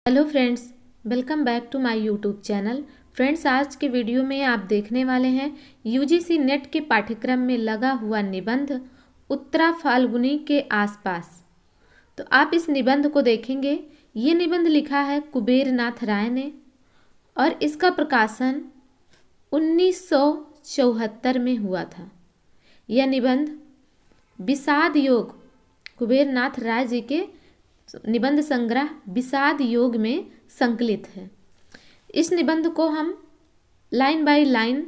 Hello friends, welcome back to my YouTube channel. Friends, आज के video में आप देखने वाले हैं यूजीसी नेट के पाठ्यक्रम में लगा हुआ निबंध उत्तरा फाल्गुनी के आसपास। तो आप इस निबंध को देखेंगे। ये निबंध लिखा है कुबेर नाथ राय ने और इसका प्रकाशन 1974 में हुआ था। यह निबंध विषाद योग कुबेर नाथ राय जी के निबंध संग्रह विषाद योग में संकलित है। इस निबंध को हम लाइन बाय लाइन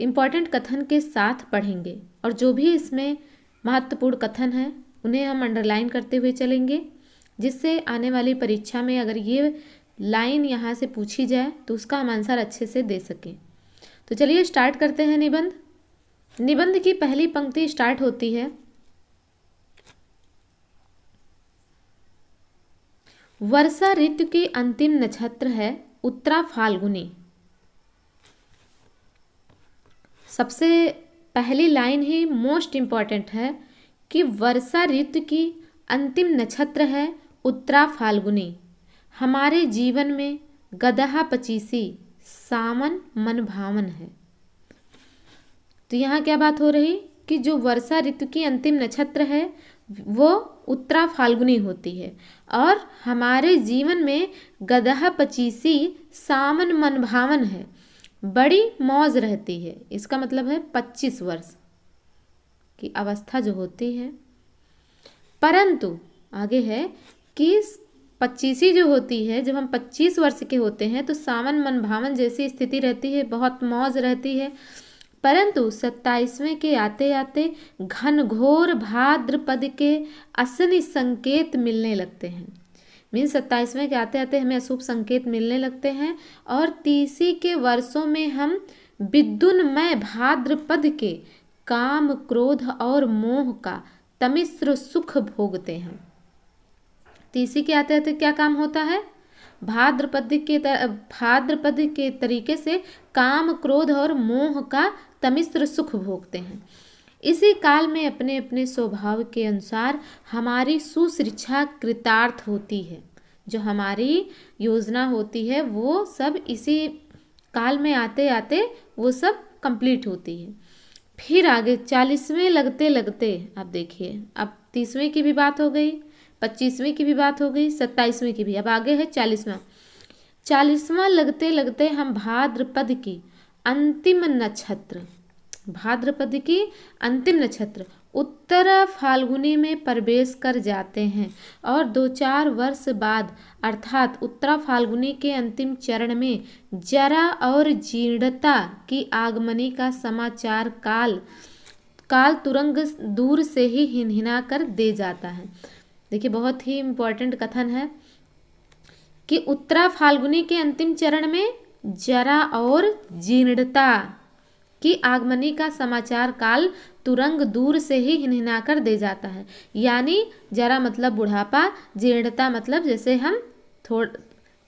इम्पॉर्टेंट कथन के साथ पढ़ेंगे और जो भी इसमें महत्वपूर्ण कथन है उन्हें हम अंडरलाइन करते हुए चलेंगे, जिससे आने वाली परीक्षा में अगर ये लाइन यहाँ से पूछी जाए तो उसका हम आंसर अच्छे से दे सकें। तो चलिए स्टार्ट करते हैं निबंध की पहली पंक्ति स्टार्ट होती है, वर्षा ऋतु की अंतिम नक्षत्र है उत्तरा फाल्गुनी। सबसे पहली लाइन ही मोस्ट इम्पॉर्टेंट है कि वर्षा ऋतु की अंतिम नक्षत्र है उत्तरा फाल्गुनी। हमारे जीवन में गदहा पचीसी सावन मन भावन है। तो यहाँ क्या बात हो रही कि जो वर्षा ऋतु की अंतिम नक्षत्र है वो उत्तरा फाल्गुनी होती है और हमारे जीवन में गदहा पचीसी सावन मन भावन है, बड़ी मौज रहती है। इसका मतलब है 25 वर्ष की अवस्था जो होती है। परंतु आगे है कि पच्चीसी जो होती है, जब हम 25 वर्ष के होते हैं तो सावन मन भावन जैसी स्थिति रहती है, बहुत मौज रहती है। परंतु 27वें के आते आते घनघोर भाद्रपद के असनी संकेत मिलने लगते हैं। मीन्स 27वें के आते आते हमें अशुभ संकेत मिलने लगते हैं और 30 के वर्षों में हम विद्युन्मय भाद्रपद के काम क्रोध और मोह का तमिश्र सुख भोगते हैं। 30 के आते आते क्या काम होता है? भाद्रपद के तरीके से काम क्रोध और मोह का तमिश्र सुख भोगते हैं। इसी काल में अपने अपने स्वभाव के अनुसार हमारी सुशिक्षा कृतार्थ होती है। जो हमारी योजना होती है वो सब इसी काल में आते आते वो सब कंप्लीट होती है। फिर आगे 40वें लगते लगते आप देखिए, अब 30वें की भी बात हो गई, 25वें की भी बात हो गई, 27वें की भी, अब आगे है 40वां। 40वां लगते लगते हम भाद्रपद की अंतिम नक्षत्र उत्तरा फाल्गुनी में प्रवेश कर जाते हैं और 2-4 वर्ष बाद अर्थात उत्तरा फाल्गुनी के अंतिम चरण में जरा और जीर्णता की आगमनी का समाचार काल तुरंग दूर से ही हिनहिना कर दे जाता है। देखिए, बहुत ही इम्पोर्टेंट कथन है कि उत्तरा फाल्गुनी के अंतिम चरण में जरा और जीर्णता की आगमनी का समाचार काल तुरंग दूर से ही हिनहिना कर दे जाता है। यानी जरा मतलब बुढ़ापा, जीर्णता मतलब जैसे हम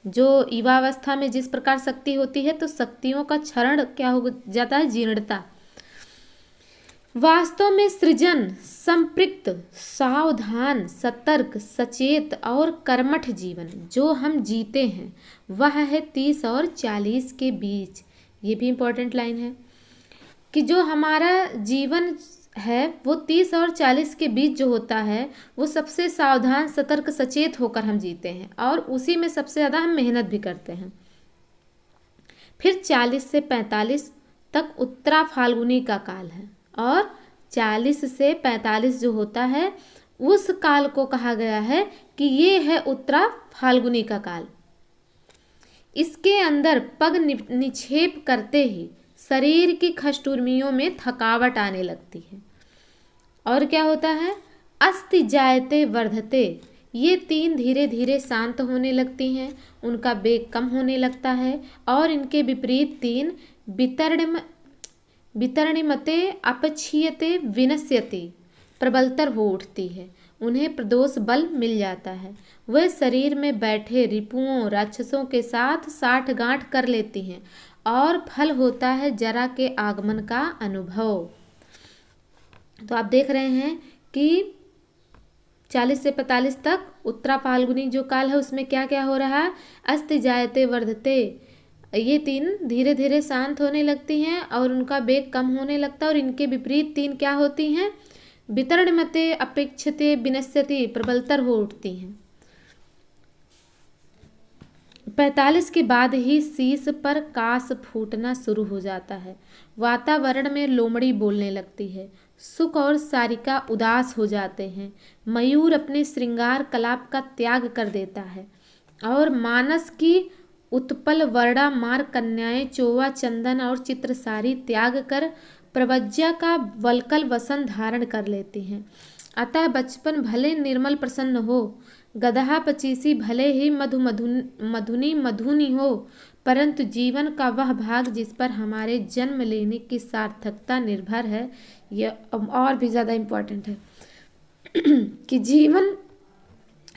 जो युवावस्था में जिस प्रकार शक्ति होती है तो शक्तियों का क्षरण क्या हो जाता है? जीर्णता। वास्तव में सृजन, संपृक्त, सावधान, सतर्क, सचेत और कर्मठ जीवन जो हम जीते हैं वह है 30 और 40 के बीच। ये भी इम्पोर्टेंट लाइन है कि जो हमारा जीवन है वो 30 और 40 के बीच जो होता है वो सबसे सावधान, सतर्क, सचेत होकर हम जीते हैं और उसी में सबसे ज़्यादा हम मेहनत भी करते हैं। फिर 40 से 45 तक उत्तरा फाल्गुनी का काल है और 40 से 45 जो होता है उस काल को कहा गया है कि ये है उत्तरा फाल्गुनी का काल। इसके अंदर पग निक्षेप करते ही शरीर की खष्टुर्मियों में थकावट आने लगती है। और क्या होता है? अस्ति जायते वर्धते, ये 3 धीरे धीरे शांत होने लगती हैं, उनका वेग कम होने लगता है और इनके विपरीत 3 वितरणिमते अपक्षीयते विनश्यति, प्रबलतर हो उठती है, उन्हें प्रदोष बल मिल जाता है। वह शरीर में बैठे रिपुओं राक्षसों के साथ साठगांठ कर लेती हैं और फल होता है जरा के आगमन का अनुभव। तो आप देख रहे हैं कि 40 से 45 तक उत्तरा फाल्गुनी जो काल है उसमें क्या क्या हो रहा है, अस्ति जायते वर्धते, ये तीन धीरे धीरे शांत होने लगती हैं और उनका वेग कम होने लगता है। और इनके विपरीत तीन क्या होती हैं, वितरण मते अपेक्षते विनश्यति, प्रबलतर हो उठती हैं। 45 के बाद ही शीश पर कास फूटना शुरू हो जाता है, वातावरण में लोमड़ी बोलने लगती है, सुख और सारिका उदास हो जाते हैं, मयूर अपने श्रृंगार कलाप का त्याग कर देता है और मानस की उत्पल वर्णा मार कन्याएं चोवा चंदन और चित्रसारी त्याग कर प्रवज्या का वल्कल वसन धारण कर लेती हैं। अतः बचपन भले निर्मल प्रसन्न हो, गदहा पचीसी भले ही मधुनी हो, परंतु जीवन का वह भाग जिस पर हमारे जन्म लेने की सार्थकता निर्भर है, यह और भी ज़्यादा इम्पोर्टेंट है कि जीवन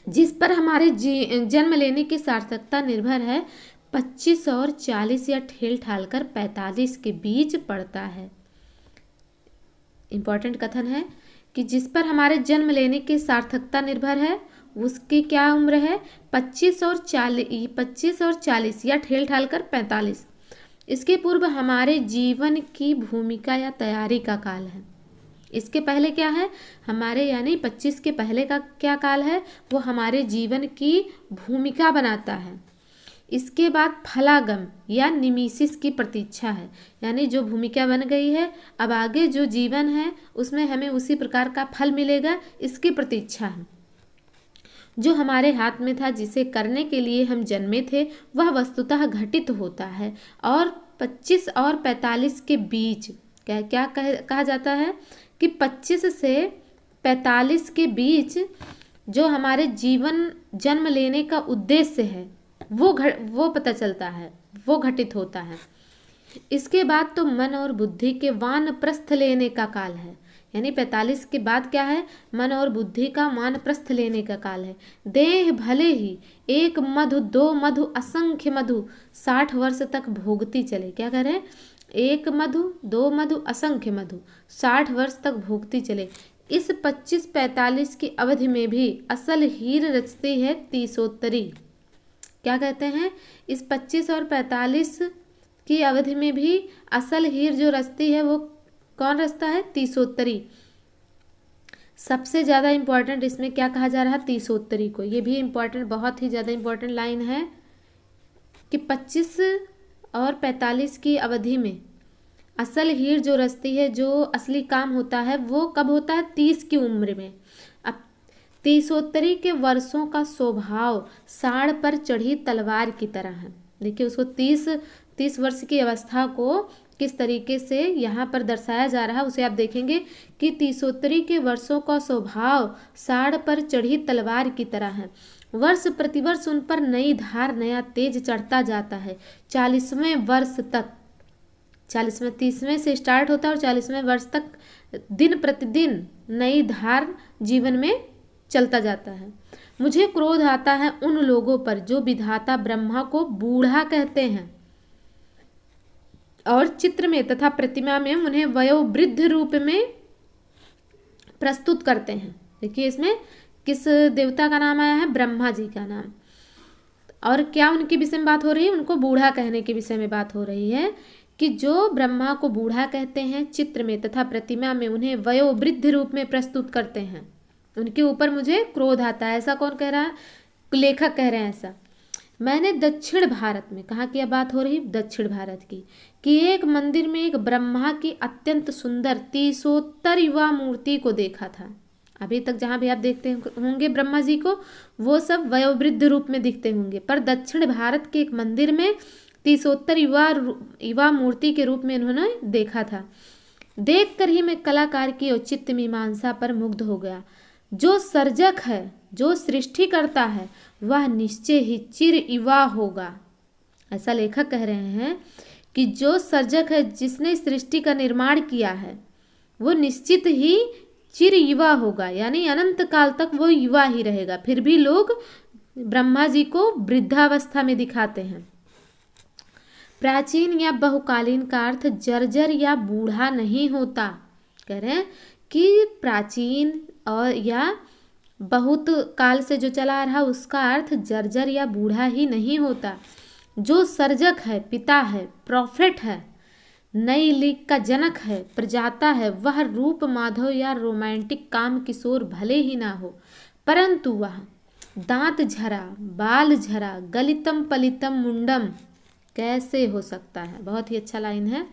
जिस पर हमारे जन्म लेने की सार्थकता निर्भर है 25 और 40 या ठेल ठाल कर 45 के बीच पड़ता है। इम्पोर्टेंट कथन है कि जिस पर हमारे जन्म लेने की सार्थकता निर्भर है उसकी क्या उम्र है, 25 और 40 या ठेल ठाल कर 45। इसके पूर्व हमारे जीवन की भूमिका या तैयारी का काल है। इसके पहले क्या है, हमारे यानी 25 के पहले का क्या काल है, वो हमारे जीवन की भूमिका बनाता है। इसके बाद फलागम या निमीसिस की प्रतीक्षा है, यानी जो भूमिका बन गई है अब आगे जो जीवन है उसमें हमें उसी प्रकार का फल मिलेगा, इसकी प्रतीक्षा है। जो हमारे हाथ में था, जिसे करने के लिए हम जन्मे थे, वह वस्तुतः घटित होता है। और 25 और 45 के बीच क्या कहा जाता है कि 25 से 45 के बीच जो हमारे जीवन जन्म लेने का उद्देश्य है वो पता चलता है, वो घटित होता है। इसके बाद तो मन और बुद्धि के वानप्रस्थ लेने का काल है, यानी 45 के बाद क्या है, मन और बुद्धि का वानप्रस्थ लेने का काल है। देह भले ही एक मधु दो मधु असंख्य मधु 60 वर्ष तक भोगती चले, क्या कह रहे हैं, एक मधु दो मधु असंख्य मधु 60 वर्ष तक भोगती चले। इस 25-45 की अवधि में भी असल हीर रचती है तीसोत्तरी। क्या कहते हैं, इस 25 और 45 की अवधि में भी असल हीर जो रचती है वो कौन रचता है, तीसोत्तरी। सबसे ज़्यादा इम्पोर्टेंट इसमें क्या कहा जा रहा है, तीसोत्तरी को। ये भी इम्पोर्टेंट, बहुत ही ज़्यादा इम्पोर्टेंट लाइन है कि 25 और 45 की अवधि में असल हीर जो रचती है, जो असली काम होता है वो कब होता है, 30 की उम्र में। अब तीसोत्तरी के वर्षों का स्वभाव साड़ पर चढ़ी तलवार की तरह है। देखिए उसको 30 वर्ष की अवस्था को किस तरीके से यहाँ पर दर्शाया जा रहा है उसे आप देखेंगे कि तीसोत्तरी के वर्षों का स्वभाव साड़ पर चढ़ी तलवार की तरह है। वर्ष प्रतिवर्ष उन पर नई धार नया तेज चढ़ता जाता है। 40वें वर्ष तक, 30वें से स्टार्ट होता है और 40वें वर्ष तक दिन प्रतिदिन नई धार जीवन में चलता जाता है। मुझे क्रोध आता है उन लोगों पर जो विधाता ब्रह्मा को बूढ़ा कहते हैं और चित्र में तथा प्रतिमा में उन्हें वयोवृद्ध रूप में प्रस्तुत करते हैं। देखिए इसमें किस देवता का नाम आया है, ब्रह्मा जी का नाम। और क्या उनके विषय में बात हो रही है, उनको बूढ़ा कहने के विषय में बात हो रही है कि जो ब्रह्मा को बूढ़ा कहते हैं, चित्र में तथा प्रतिमा में उन्हें वयोवृद्ध रूप में प्रस्तुत करते हैं, उनके ऊपर मुझे क्रोध आता है। ऐसा कौन कह रहा है, लेखक कह रहे हैं ऐसा। मैंने दक्षिण भारत में, कहाँ की बात हो रही, दक्षिण भारत की, कि एक मंदिर में एक ब्रह्मा की अत्यंत सुंदर तीसोत्तर युवा मूर्ति को देखा था। अभी तक जहाँ भी आप देखते होंगे ब्रह्मा जी को, वो सब वयोवृद्ध रूप में दिखते होंगे, पर दक्षिण भारत के एक मंदिर में तीसोत्तर युवा मूर्ति के रूप में इन्होंने देखा था। देखकर ही मैं कलाकार की औचित्य मीमांसा पर मुग्ध हो गया। जो सर्जक है, जो सृष्टि करता है, वह निश्चय ही चिर युवा होगा। ऐसा लेखक कह रहे हैं कि जो सर्जक है, जिसने सृष्टि का निर्माण किया है, वो निश्चित ही चिर युवा होगा, यानी अनंत काल तक वो युवा ही रहेगा। फिर भी लोग ब्रह्मा जी को वृद्धावस्था में दिखाते हैं। प्राचीन या बहुकालीन का अर्थ जर्जर या बूढ़ा नहीं होता। कह रहे हैं कि प्राचीन और या बहुत काल से जो चला आ रहा उसका अर्थ जर्जर या बूढ़ा ही नहीं होता। जो सर्जक है, पिता है, प्रॉफिट है, नई लीग का जनक है, प्रजाता है, वह रूप माधव या रोमांटिक काम किशोर भले ही ना हो, परंतु वह दांत झरा, बाल झरा, गलितम पलितम मुंडम कैसे हो सकता है। बहुत ही अच्छा लाइन है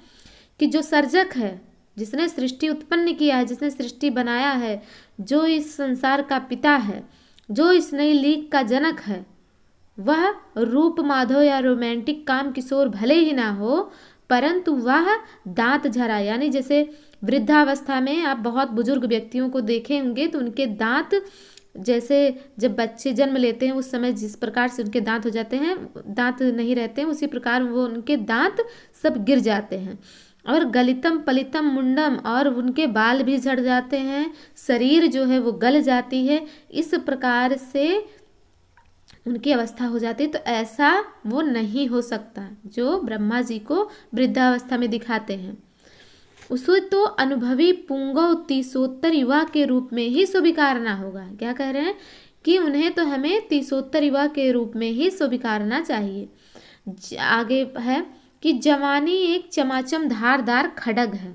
कि जो सर्जक है, जिसने सृष्टि उत्पन्न किया है, जिसने सृष्टि बनाया है, जो इस संसार का पिता है, जो इस नई लीग का जनक है, वह रूप माधव या रोमांटिक काम किशोर भले ही ना हो, परंतु वह दांत झरा, यानी जैसे वृद्धावस्था में आप बहुत बुजुर्ग व्यक्तियों को देखे होंगे तो उनके दांत, जैसे जब बच्चे जन्म लेते हैं उस समय जिस प्रकार से उनके दांत हो जाते हैं, दांत नहीं रहते हैं, उसी प्रकार वो उनके दांत सब गिर जाते हैं। और गलितम पलितम मुंडम, और उनके बाल भी झड़ जाते हैं, शरीर जो है वो गल जाती है, इस प्रकार से उनकी अवस्था हो जाती है। तो ऐसा वो नहीं हो सकता जो ब्रह्मा जी को वृद्धावस्था में दिखाते हैं। उसे तो अनुभवी पुंगव तीसोत्तर युवा के रूप में ही स्वीकारना होगा। क्या कह रहे हैं कि उन्हें तो हमें तीसोत्तर युवा के रूप में ही स्वीकारना चाहिए। आगे है कि जवानी एक चमाचम धारदार खड्ग है।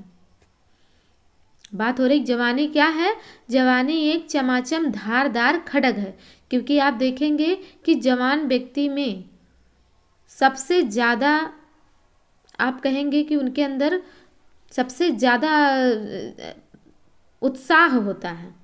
बात हो रही जवानी क्या है, जवानी एक चमाचम धारदार खड्ग है, क्योंकि आप देखेंगे कि जवान व्यक्ति में सबसे ज़्यादा आप कहेंगे कि उनके अंदर सबसे ज़्यादा उत्साह होता है।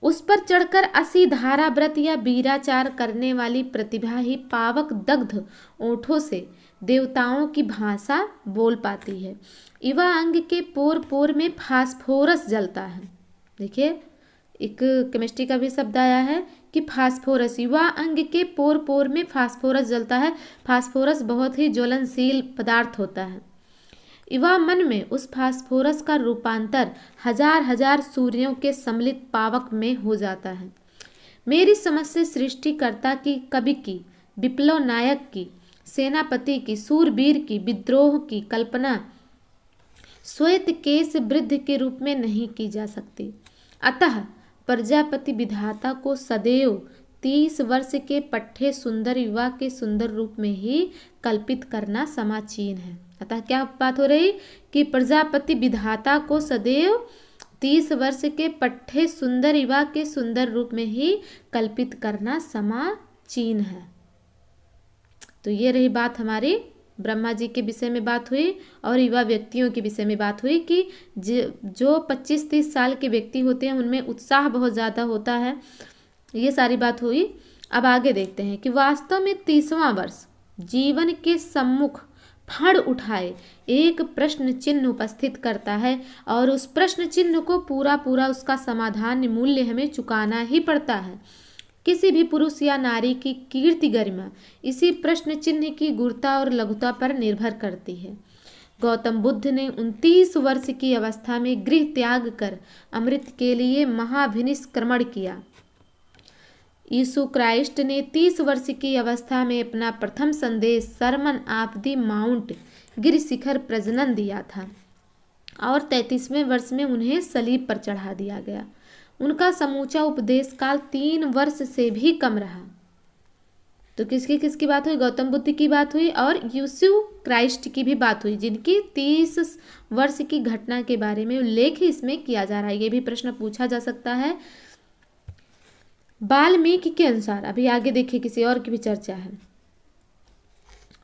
उस पर चढ़कर असी धारा व्रत या वीराचार करने वाली प्रतिभा ही पावक दग्ध ओठों से देवताओं की भाषा बोल पाती है। युवा अंग के पोर पोर में फास्फोरस जलता है। देखिए एक केमिस्ट्री का भी शब्द आया है कि फास्फोरस, युवा अंग के पोर पोर में फास्फोरस जलता है। फास्फोरस बहुत ही ज्वलनशील पदार्थ होता है। युवा मन में उस फास्फोरस का रूपांतर हजार हजार सूर्यों के सम्मिलित पावक में हो जाता है। मेरी समझ से सृष्टिकर्ता की, कवि की, विप्लव नायक की, सेनापति की, सूरवीर की, विद्रोह की कल्पना श्वेत केश वृद्ध के रूप में नहीं की जा सकती। अतः प्रजापति विधाता को सदैव 30 वर्ष के पट्टे सुंदर युवा के सुंदर रूप में ही कल्पित करना समाचीन है। अतः क्या बात हो रही कि प्रजापति विधाता को सदैव 30 वर्ष के पट्टे सुंदर युवा के सुंदर रूप में ही कल्पित करना समाचीन है। तो ये रही बात हमारी ब्रह्मा जी के विषय में बात हुई और युवा व्यक्तियों के विषय में बात हुई कि जो 25-30 साल के व्यक्ति होते हैं उनमें उत्साह बहुत ज़्यादा होता है। ये सारी बात हुई। अब आगे देखते हैं कि वास्तव में 30वां वर्ष जीवन के सम्मुख फण उठाए एक प्रश्न चिन्ह उपस्थित करता है और उस प्रश्न चिन्ह को पूरा पूरा उसका समाधान मूल्य हमें चुकाना ही पड़ता है। किसी भी पुरुष या नारी की कीर्ति गरिमा इसी प्रश्न चिन्ह की गुरुता और लघुता पर निर्भर करती है। गौतम बुद्ध ने 29 वर्ष की अवस्था में गृह त्याग कर अमृत के लिए महाभिनिष्क्रमण किया। यीशु क्राइस्ट ने 30 वर्ष की अवस्था में अपना प्रथम संदेश सरमन ऑफ द माउंट गिर शिखर प्रजनन दिया था और 33वें वर्ष में उन्हें सलीब पर चढ़ा दिया गया। उनका समूचा उपदेश काल 3 वर्ष से भी कम रहा। तो किसकी बात हुई? गौतम बुद्ध की बात हुई और यीशु क्राइस्ट की भी बात हुई, जिनकी 30 वर्ष की घटना के बारे में उल्लेख इसमें किया जा रहा है। ये भी प्रश्न पूछा जा सकता है। वाल्मीकि के अनुसार, अभी आगे देखिए किसी और की भी चर्चा है।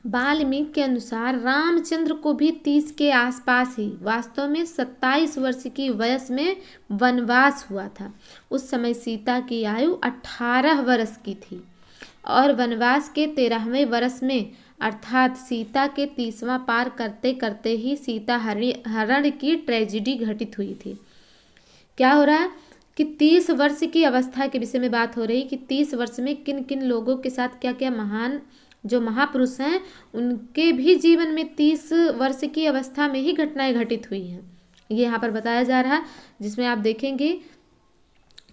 वाल्मीकि के अनुसार रामचंद्र को भी 30 के आसपास ही वास्तव में 27 वर्ष की वयस में वनवास हुआ था। उस समय सीता की आयु 18 वर्ष की थी और वनवास के 13वें वर्ष में अर्थात सीता के 30वां पार करते करते ही सीता हरण की ट्रेजिडी घटित हुई थी। क्या हो रहा है कि 30 वर्ष की अवस्था के विषय में बात हो रही कि 30 वर्ष में किन किन लोगों के साथ क्या क्या महान जो महापुरुष हैं उनके भी जीवन में 30 वर्ष की अवस्था में ही घटनाएं घटित हुई हैं। ये यहाँ पर बताया जा रहा है, जिसमें आप देखेंगे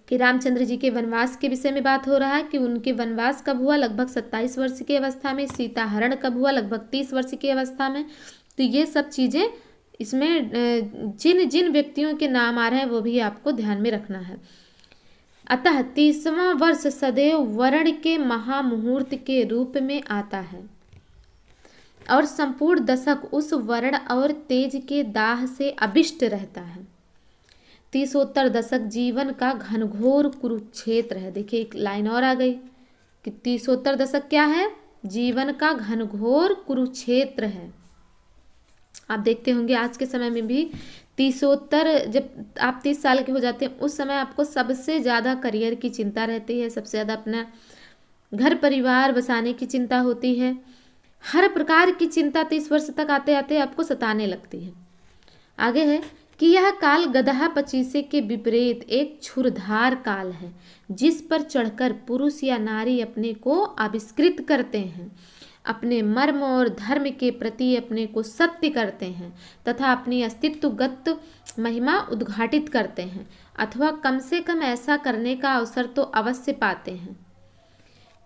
कि रामचंद्र जी के वनवास के विषय में बात हो रहा है कि उनके वनवास कब हुआ, लगभग 27 वर्ष की अवस्था में। सीता हरण कब हुआ, लगभग 30 वर्ष की अवस्था में। तो ये सब चीज़ें इसमें जिन जिन व्यक्तियों के नाम आ रहे हैं वो भी आपको ध्यान में रखना है। अतः 30वां वर्ष सदैव वर्ण के महामुहूर्त के रूप में आता है और संपूर्ण दशक उस वर्ण और तेज के दाह से अभिष्ट रहता है। 30उत्तर दशक जीवन का घनघोर कुरुक्षेत्र है। देखिए एक लाइन और आ गई कि 30उत्तर दशक क्या है? जीवन का घनघोर कुरुक्षेत्र है। आप देखते होंगे आज के समय में भी 30उत्तर, जब आप 30 साल के हो जाते हैं उस समय आपको सबसे ज़्यादा करियर की चिंता रहती है, सबसे ज़्यादा अपना घर परिवार बसाने की चिंता होती है। हर प्रकार की चिंता 30 वर्ष तक आते आते आपको सताने लगती है। आगे है कि यह काल गदहा पचीसे के विपरीत एक क्षुरधार काल है, जिस पर चढ़कर पुरुष या नारी अपने को आविष्कृत करते हैं, अपने मर्म और धर्म के प्रति अपने को सत्य करते हैं तथा अपनी अस्तित्वगत महिमा उद्घाटित करते हैं, अथवा कम से कम ऐसा करने का अवसर तो अवश्य पाते हैं।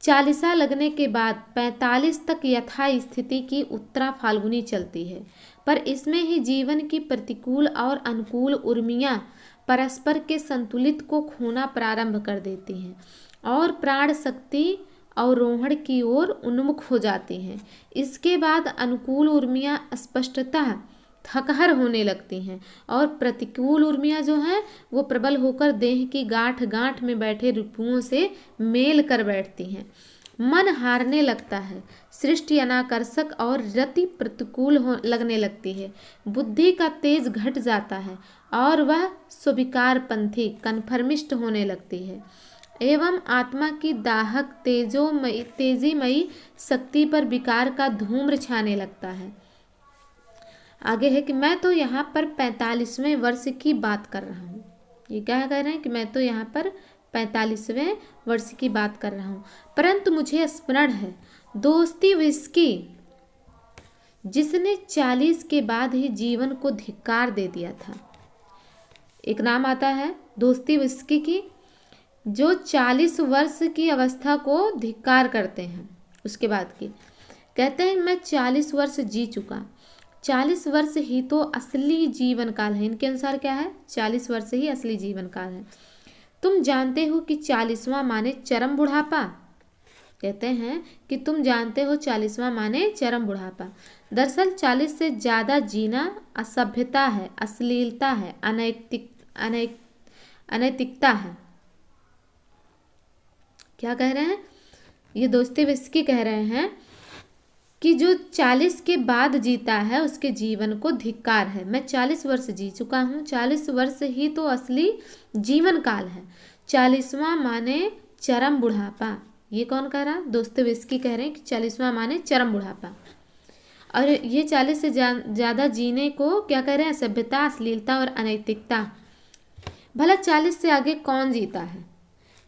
40 लगने के बाद 45 तक यथा स्थिति की उत्तरा फाल्गुनी चलती है, पर इसमें ही जीवन की प्रतिकूल और अनुकूल उर्मियाँ परस्पर के संतुलित को खोना प्रारंभ कर देती हैं और प्राण शक्ति अवरोहण की ओर उन्मुख हो जाती हैं। इसके बाद अनुकूल उर्मियाँ स्पष्टतः थकहर होने लगती हैं और प्रतिकूल उर्मियाँ जो हैं वो प्रबल होकर देह की गांठ गांठ में बैठे रिपुओं से मेल कर बैठती हैं। मन हारने लगता है, सृष्टि अनाकर्षक और रति प्रतिकूल लगने लगती है, बुद्धि का तेज घट जाता है और वह स्वीकार पंथी कन्फर्मिस्ट होने लगती है एवं आत्मा की दाहक तेजीमयी शक्ति पर विकार का धूम्र छाने लगता है। आगे है कि मैं तो यहाँ पर 45वें वर्ष की बात कर रहा हूँ। ये क्या कह रहे हैं कि मैं तो यहाँ पर 45वें वर्ष की बात कर रहा हूँ, परंतु मुझे स्मरण है दोस्तोयेव्स्की, जिसने 40 के बाद ही जीवन को धिक्कार दे दिया था। एक नाम आता है दोस्तोयेव्स्की की, जो 40 वर्ष की अवस्था को धिक्कार करते हैं। उसके बाद की कहते हैं मैं 40 वर्ष जी चुका। 40 वर्ष ही तो असली जीवन काल है। इनके अनुसार क्या है? 40 वर्ष ही असली जीवन काल है। तुम जानते हो कि 40वां माने चरम बुढ़ापा। कहते हैं कि तुम जानते हो 40वां माने चरम बुढ़ापा। दरअसल 40 से ज़्यादा जीना असभ्यता है, अश्लीलता है, अनैतिकता है। क्या कह रहे हैं? ये दोस्तोयेव्स्की कह रहे हैं कि जो 40 के बाद जीता है उसके जीवन को धिक्कार है। मैं 40 वर्ष जी चुका हूँ, 40 वर्ष ही तो असली जीवन काल है। 40वां माने चरम बुढ़ापा। ये कौन कह रहा? दोस्तोयेव्स्की कह रहे हैं कि 40वां माने चरम बुढ़ापा। और ये 40 से ज़्यादा जीने को क्या कह रहे हैं? सभ्यता, अश्लीलता और अनैतिकता। भला 40 से आगे कौन जीता है?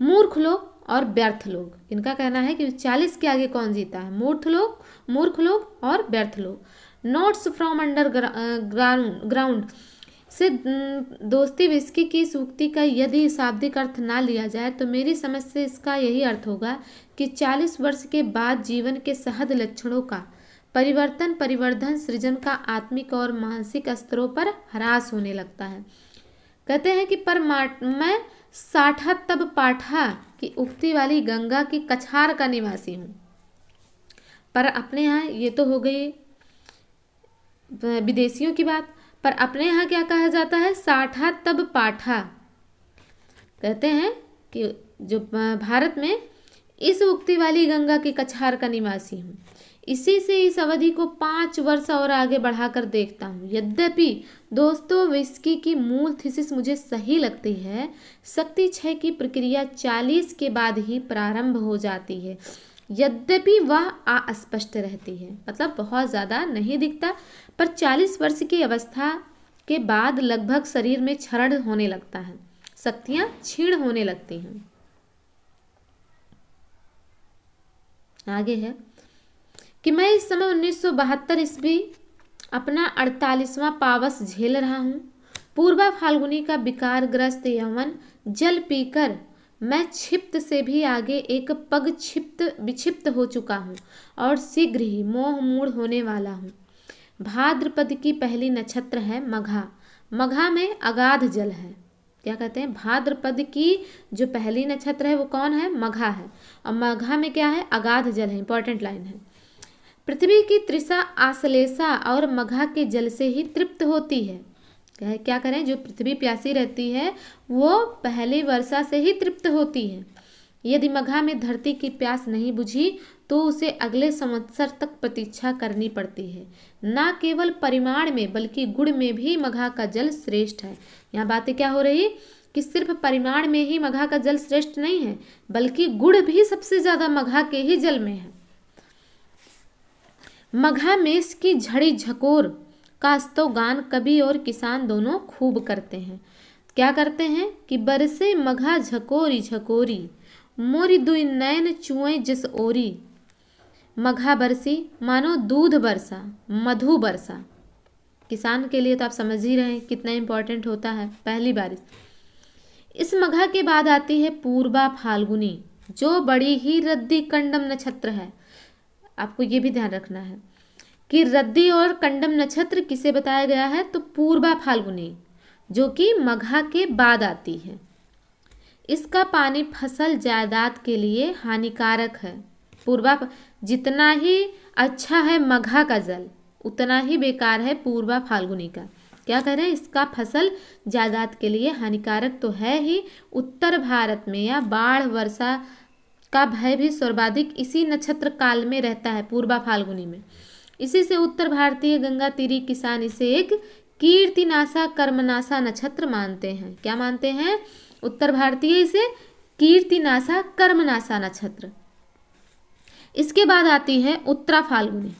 मूर्ख लोग और व्यर्थ लोग। इनका कहना है कि 40 के आगे कौन जीता है? मूर्ख लोग और व्यर्थ लोग। नोट्स फ्रॉम अंडर ग्राउंड से दोस्तोयेव्स्की की इस उक्ति का यदि शाब्दिक अर्थ ना लिया जाए तो मेरी समझ से इसका यही अर्थ होगा कि 40 वर्ष के बाद जीवन के सहज लक्षणों का परिवर्धन सृजन का आत्मिक और मानसिक स्तरों पर ह्रास होने लगता है। कहते हैं कि पर मैं साठा तब पाठा की उक्ति वाली गंगा की कछार का निवासी हूँ। पर अपने यहाँ ये तो हो गई विदेशियों की बात, पर अपने यहाँ क्या कहा जाता है? साठा तब पाठा। कहते हैं कि जो भारत में इस उक्ति वाली गंगा की कछार का निवासी हूँ। इसी से इस अवधि को 5 वर्ष और आगे बढ़ाकर देखता हूँ। यद्यपि दोस्तोयेव्स्की की मूल थीसिस मुझे सही लगती है, शक्ति क्षय की प्रक्रिया 40 के बाद ही प्रारंभ हो जाती है, यद्यपि वह अस्पष्ट रहती है। मतलब बहुत ज़्यादा नहीं दिखता, पर 40 वर्ष की अवस्था के बाद लगभग शरीर में क्षरण होने लगता है, शक्तियाँ क्षीण होने लगती हैं। आगे है कि मैं इस समय 1972 ईस्वी अपना 48वां पावस झेल रहा हूँ। पूर्वा फाल्गुनी का विकारग्रस्त यौवन जल पीकर मैं क्षिप्त से भी आगे एक पग विक्षिप्त हो चुका हूँ और शीघ्र ही मोह मूढ़ होने वाला हूँ। भाद्रपद की पहली नक्षत्र है मघा। मघा में अगाध जल है। क्या कहते हैं, भाद्रपद की जो पहली नक्षत्र है वो कौन है, मघा है। और मघा में क्या है, अगाध जल है, इंपॉर्टेंट लाइन है। पृथ्वी की तृषा आश्लेषा और मघा के जल से ही तृप्त होती है। क्या करें, जो पृथ्वी प्यासी रहती है वो पहली वर्षा से ही तृप्त होती है। यदि मघा में धरती की प्यास नहीं बुझी तो उसे अगले संवत्सर तक प्रतीक्षा करनी पड़ती है। न केवल परिमाण में बल्कि गुण में भी मघा का जल श्रेष्ठ है। यहाँ बातें क्या हो रही कि सिर्फ परिमाण में ही मघा का जल श्रेष्ठ नहीं है, बल्कि गुण भी सबसे ज्यादा मघा के ही जल में है। मघा मेष की झड़ी झकोर का स्तव गान कवि और किसान दोनों खूब करते हैं। क्या करते हैं कि बरसे मघा झकोरी झकोरी, मोरी दुई नैन चुए जस ओरी। मघा बरसी मानो दूध बरसा, मधु बरसा। किसान के लिए तो आप समझ ही रहे हैं कितना इम्पोर्टेंट होता है पहली बारिश। इस मघा के बाद आती है पूर्वा फाल्गुनी, जो बड़ी ही रद्दी कंडम नक्षत्र है। आपको ये भी ध्यान रखना है कि रद्दी और कंडम नक्षत्र किसे बताया गया है, तो पूर्वा फाल्गुनी, जो कि मघा के बाद आती है। इसका पानी फसल जायदाद के लिए हानिकारक है। पूर्वा जितना ही अच्छा है मघा का जल, उतना ही बेकार है पूर्वा फाल्गुनी का। क्या कह रहे हैं, इसका फसल जायदाद के लिए हानिकारक तो है ही, उत्तर भारत में या बाढ़ वर्षा का भय भी सर्वाधिक इसी नक्षत्र काल में रहता है, पूर्वा फाल्गुनी में। इसी से उत्तर भारतीय गंगा तीरी किसान इसे एक कीर्तिनाशा कर्मनाशा नक्षत्र मानते हैं। क्या मानते हैं, उत्तर भारतीय इसे कीर्तिनाशा कर्मनाशा नक्षत्र। इसके बाद आती है उत्तरा फाल्गुनी।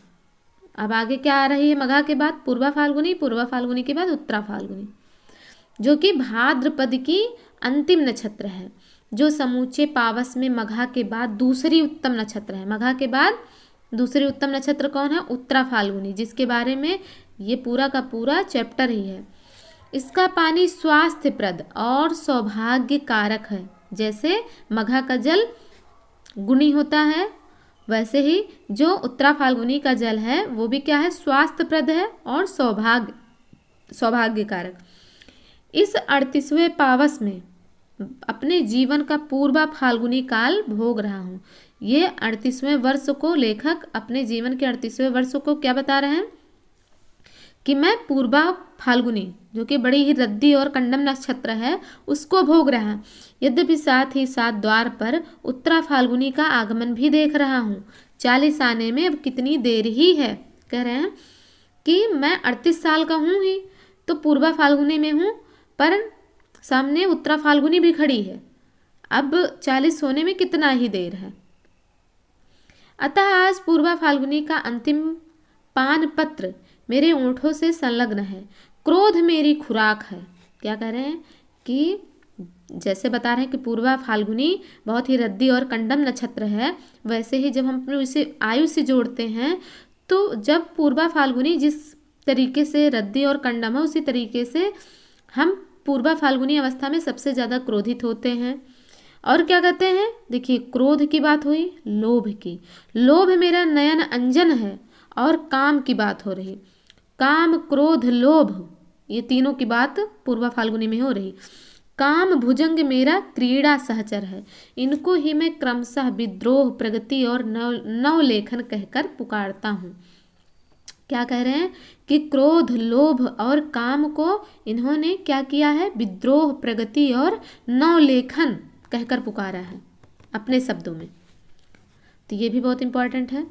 अब आगे क्या आ रही है मघा के बाद, पूर्वा फाल्गुनी, पूर्वा फाल्गुनी के बाद उत्तरा फाल्गुनी, जो कि भाद्रपद की अंतिम नक्षत्र है, जो समूचे पावस में मघा के बाद दूसरी उत्तम नक्षत्र है। मघा के बाद दूसरी उत्तम नक्षत्र कौन है, उत्तरा फाल्गुनी, जिसके बारे में ये पूरा का पूरा चैप्टर ही है। इसका पानी स्वास्थ्यप्रद और सौभाग्य कारक है। जैसे मघा का जल गुणी होता है, वैसे ही जो उत्तरा फाल्गुनी का जल है वो भी क्या है, स्वास्थ्यप्रद है और सौभाग्य कारक। इस 38वें पावस में अपने जीवन का पूर्वा फाल्गुनी काल भोग रहा हूँ। ये 38वें वर्ष को लेखक अपने जीवन के 38वें वर्ष को क्या बता रहे हैं कि मैं पूर्वा फाल्गुनी, जो कि बड़ी ही रद्दी और कंडम नक्षत्र है, उसको भोग रहा है। यद्यपि साथ ही साथ द्वार पर उत्तरा फाल्गुनी का आगमन भी देख रहा हूँ। 40 आने में अब कितनी देर ही है। कह रहे हैं कि मैं 38 साल का हूँ ही तो पूर्वा फाल्गुनी में हूँ, पर सामने उत्तरा फाल्गुनी भी खड़ी है, अब 40 होने में कितना ही देर है। अतः आज पूर्वा फाल्गुनी का अंतिम पान पत्र मेरे ओंठों से संलग्न है। क्रोध मेरी खुराक है। क्या कह रहे हैं कि जैसे बता रहे हैं कि पूर्वा फाल्गुनी बहुत ही रद्दी और कंडम नक्षत्र है, वैसे ही जब हम इसे आयु से जोड़ते हैं तो जब पूर्वा फाल्गुनी जिस तरीके से रद्दी और कंडम है, उसी तरीके से हम पूर्वा फाल्गुनी अवस्था में सबसे ज़्यादा क्रोधित होते हैं। और क्या कहते हैं, देखिए क्रोध की बात हुई, लोभ की, लोभ मेरा नयन अंजन है। और काम की बात हो रही, काम क्रोध लोभ, ये तीनों की बात पूर्वा फाल्गुनी में हो रही। काम भुजंग मेरा क्रीड़ा सहचर है, इनको ही मैं क्रमशः विद्रोह प्रगति और नवलेखन कहकर पुकारता हूँ। क्या कह रहे हैं कि क्रोध लोभ और काम को इन्होंने क्या किया है, विद्रोह प्रगति और नवलेखन कहकर पुकारा है अपने शब्दों में। तो ये भी बहुत इंपॉर्टेंट है।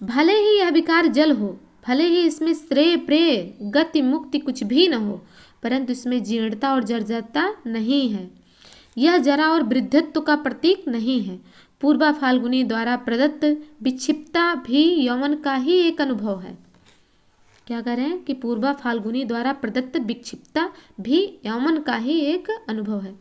भले ही यह विकार जल हो, भले ही इसमें श्रेय प्रेय गति मुक्ति कुछ भी न हो, परंतु इसमें जीर्णता और जर्जरता नहीं है। यह जरा और वृद्धत्व का प्रतीक नहीं है। पूर्वा फाल्गुनी द्वारा प्रदत्त विक्षिप्तता भी यौवन का ही एक अनुभव है। क्या कह रहे हैं कि पूर्वा फाल्गुनी द्वारा प्रदत्त विक्षिप्तता भी यौवन का ही एक अनुभव है।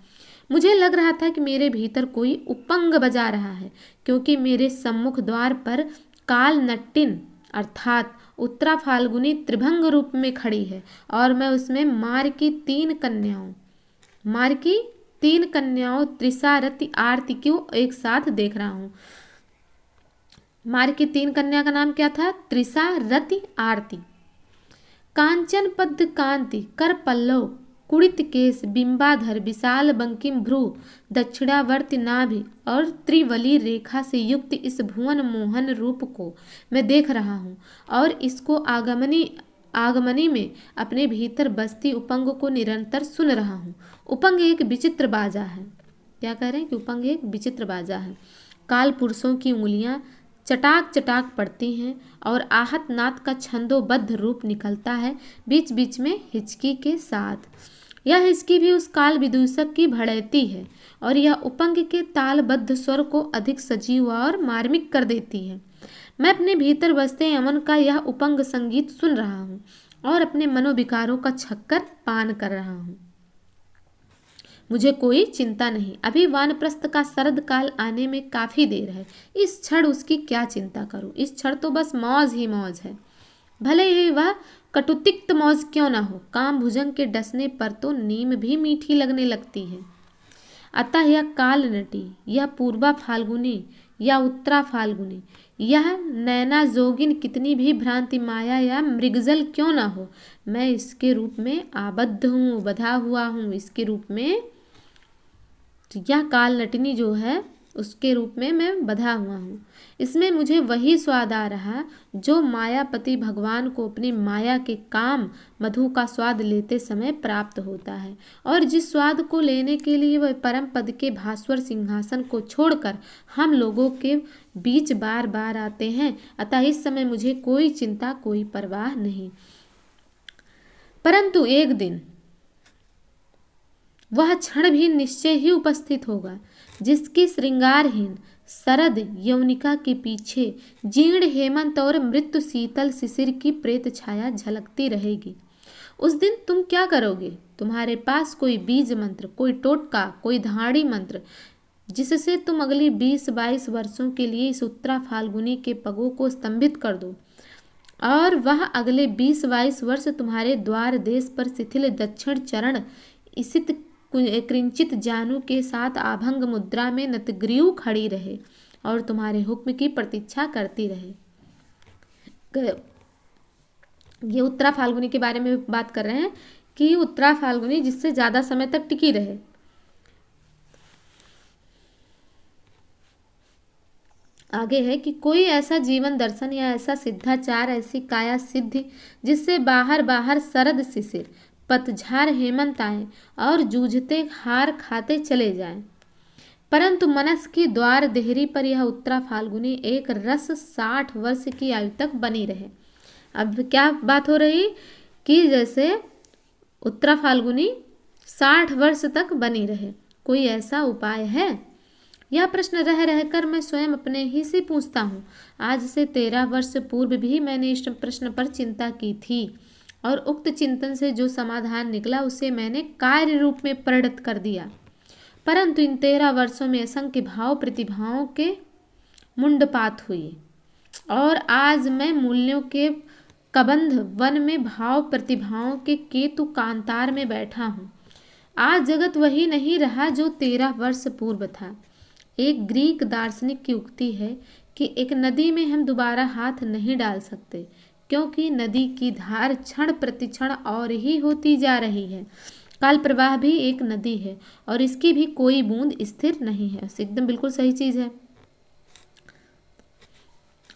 मुझे लग रहा था कि मेरे भीतर कोई उपंग बजा रहा है, क्योंकि मेरे सम्मुख द्वार पर काल नट्टिन अर्थात उत्तरा फाल्गुनी त्रिभंग रूप में खड़ी है और मैं उसमें मार की तीन कन्याओं त्रिषा रति आरती को एक साथ देख रहा हूँ। मार की 3 कन्या का नाम क्या था, त्रिषा रति आरती। कांचन पद्म कांति कर पल्लव कुड़ित केश, बिंबाधर, विशाल बंकिम भ्रू, दक्षिणावर्ती नाभि और त्रिवली रेखा से युक्त इस भुवन मोहन रूप को मैं देख रहा हूँ और इसको आगमनी में अपने भीतर बसती उपंग को निरंतर सुन रहा हूँ। उपंग एक विचित्र बाजा है। क्या कह रहे हैं कि उपंग एक विचित्र बाजा है। काल पुरुषों की उंगलियां चटाक चटाक पड़ती हैं और आहत नाद का छंदोबद्ध रूप निकलता है बीच बीच में हिचकी के साथ। यह हिचकी भी उस काल विदूषक की भड़ैती है और यह उपंग के तालबद्ध स्वर को अधिक सजीव और मार्मिक कर देती है। मैं अपने भीतर बसते यमन का यह उपंग संगीत सुन रहा हूँ और अपने मनोविकारों का छक्कर पान कर रहा हूँ। मुझे कोई चिंता नहीं, अभी वानप्रस्थ का शरद काल आने में काफ़ी देर है। इस क्षण उसकी क्या चिंता करूं, इस क्षण तो बस मौज ही मौज है, भले ही वह कटुतिक्त मौज क्यों ना हो। काम भुजंग के डसने पर तो नीम भी मीठी लगने लगती है। अतः यह काल नटी, यह पूर्वा फाल्गुनी या उत्तरा फाल्गुनी, यह नैना जोगिन कितनी भी भ्रांति माया या मृगजल क्यों ना हो, मैं इसके रूप में आबद्ध हूँ, बधा हुआ हूँ। इसके रूप में यह काल नटिनी जो है उसके रूप में मैं बधा हुआ हूँ। इसमें मुझे वही स्वाद आ रहा जो मायापति भगवान को अपनी माया के काम मधु का स्वाद लेते समय प्राप्त होता है और जिस स्वाद को लेने के लिए वह परम पद के भास्वर सिंहासन को छोड़कर हम लोगों के बीच बार बार आते हैं। अतः इस समय मुझे कोई चिंता, कोई परवाह नहीं। परंतु एक दिन वह क्षण भी निश्चय ही उपस्थित होगा जिसकी श्रृंगारहीन शरद यौनिका के पीछे जीर्ण हेमंत और मृत्यु शीतल शिशिर की प्रेत छाया झलकती रहेगी। उस दिन तुम क्या करोगे? तुम्हारे पास कोई बीज मंत्र, कोई टोटका, कोई धाड़ी मंत्र जिससे तुम अगली 20-22 वर्षों के लिए इस उत्तरा फाल्गुनी के पगों को स्तंभित कर दो और वह अगले 20-22 वर्ष तुम्हारे द्वार देश पर शिथिल दक्षिण चरण इसित कृंचित जानू के साथ आभंग मुद्रा में नतग्रीव खड़ी रहे और तुम्हारे हुक्म की प्रतीक्षा करती रहे। ये उत्तरा फाल्गुनी के बारे में बात कर रहे हैं कि उत्तरा फाल्गुनी जिससे ज़्यादा समय तक टिकी रहे। आगे है कि कोई ऐसा जीवन दर्शन या ऐसा सिद्धाचार, ऐसी काया सिद्धि जिससे बाहर बाहर शरद शिशिर पतझार हेमंत आए और जूझते हार खाते चले जाएं। परंतु मनस की द्वार देहरी पर यह उत्तरा फाल्गुनी एक रस 60 वर्ष की आयु तक बनी रहे। अब क्या बात हो रही कि जैसे उत्तरा फाल्गुनी 60 वर्ष तक बनी रहे, कोई ऐसा उपाय है? यह प्रश्न रह रहकर मैं स्वयं अपने ही से पूछता हूँ। आज से 13 वर्ष पूर्व भी मैंने इस प्रश्न पर चिंता की थी और उक्त चिंतन से जो समाधान निकला उसे मैंने कार्य रूप में परिणत कर दिया। परंतु इन 13 वर्षों में असंख्य भाव प्रतिभाओं के मुंडपात हुई और आज मैं मूल्यों के कबंध वन में भाव प्रतिभाओं के केतु कांतार में बैठा हूँ। आज जगत वही नहीं रहा जो 13 वर्ष पूर्व था। एक ग्रीक दार्शनिक की उक्ति है कि एक नदी में हम दोबारा हाथ नहीं डाल सकते क्योंकि नदी की धार क्षण प्रतिक्षण और ही होती जा रही है। काल प्रवाह भी एक नदी है और इसकी भी कोई बूंद स्थिर नहीं है। एकदम बिल्कुल सही चीज है।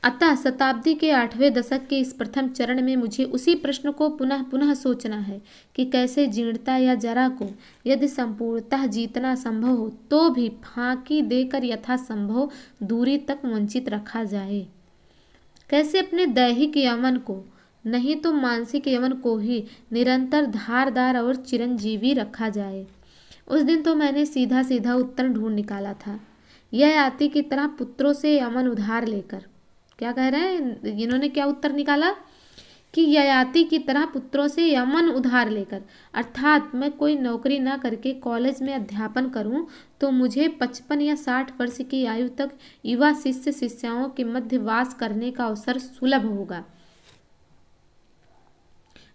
अतः शताब्दी के 8वें दशक के इस प्रथम चरण में मुझे उसी प्रश्न को पुनः पुनः सोचना है कि कैसे जीर्णता या जरा को यदि संपूर्णतः जीतना संभव हो तो भी फांकी देकर यथासंभव दूरी तक वंचित रखा जाए। कैसे अपने दैहिक यमन को नहीं तो मानसिक यमन को ही निरंतर धारदार और चिरंजीवी रखा जाए। उस दिन तो मैंने सीधा सीधा उत्तर ढूंढ निकाला था। यह आती की तरह पुत्रों से यमन उधार लेकर, क्या कह रहे हैं इन्होंने, क्या उत्तर निकाला कि ययाति की तरह पुत्रों से यमन उधार लेकर, अर्थात मैं कोई नौकरी ना करके कॉलेज में अध्यापन करूं तो मुझे 55 या 60 वर्ष की आयु तक युवा शिष्य शिष्याओं के मध्य वास करने का अवसर सुलभ होगा।